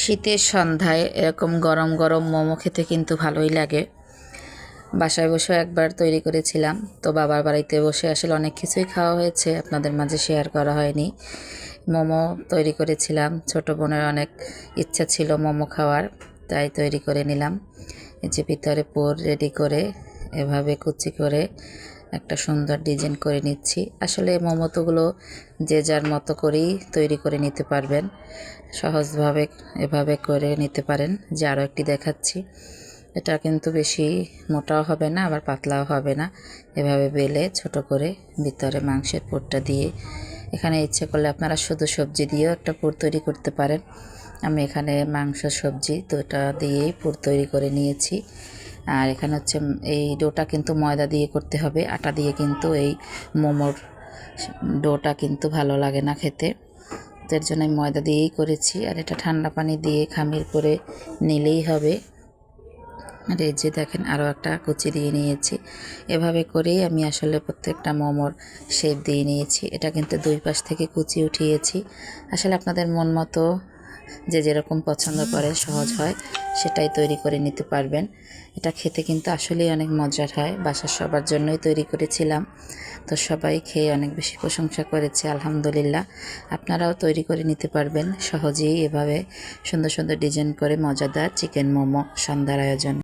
শীতের সন্ধ্যায় এরকম গরম গরম মোমো খেতে কিন্তু ভালোই লাগে। বাসায় বসে একবার তৈরি করেছিলাম, তো বাবার বাড়িতে বসে আসলে অনেক কিছুই খাওয়া হয়েছে, আপনাদের মাঝে শেয়ার করা হয়নি। মোমো তৈরি করেছিলাম, ছোট বোনের অনেক ইচ্ছা ছিল মোমো খাওয়ার, তাই তৈরি করে নিলাম। এই যে ভিতরে পুর রেডি করে এভাবে কুচি করে একটা সুন্দর ডিজাইন করে নিচ্ছি। আসলে মোমোগুলো যে যার মতো করেই তৈরি করে নিতে পারবেন, সহজভাবে এভাবে করে নিতে পারেন। যে আরও একটি দেখাচ্ছি, এটা কিন্তু বেশি মোটাও হবে না আবার পাতলাও হবে না। এভাবে বেলে ছোট করে ভিতরে মাংসের পুরটা দিয়ে, এখানে ইচ্ছে করলে আপনারা শুধু সবজি দিয়েও একটা পুর তৈরি করতে পারেন। আমি এখানে মাংস সবজি দুটো দিয়েই পুর তৈরি করে নিয়েছি। আর এখানে হচ্ছে এই ডোটা কিন্তু ময়দা দিয়ে করতে হবে, আটা দিয়ে কিন্তু এই মোমোর ডোটা কিন্তু ভালো লাগে না খেতে, এর জন্য আমি ময়দা দিয়েই করেছি। আর এটা ঠান্ডা পানি দিয়ে খামির করে নিলেই হবে। আর এই যে দেখেন আরও একটা কুচি দিয়ে নিয়েছি। এভাবে করেই আমি আসলে প্রত্যেকটা মোমোর শেপ দিয়ে নিয়েছি। এটা কিন্তু দুই পাশ থেকে কুচি উঠিয়েছি। আসলে আপনাদের মন মতো যে যেরকম পছন্দ করে সহজ হয় সেটাই তৈরি করে নিতে পারবেন। এটা খেতে কিন্তু আসলেই অনেক মজার হয়। বাসার সবার জন্যই তৈরি করেছিলাম, তো সবাই খেয়ে অনেক বেশি প্রশংসা করেছে, আলহামদুলিল্লাহ। আপনারাও তৈরি করে নিতে পারবেন সহজেই এভাবে সুন্দর সুন্দর ডিজাইন করে মজাদার চিকেন মোমো সন্ধ্যার আয়োজন।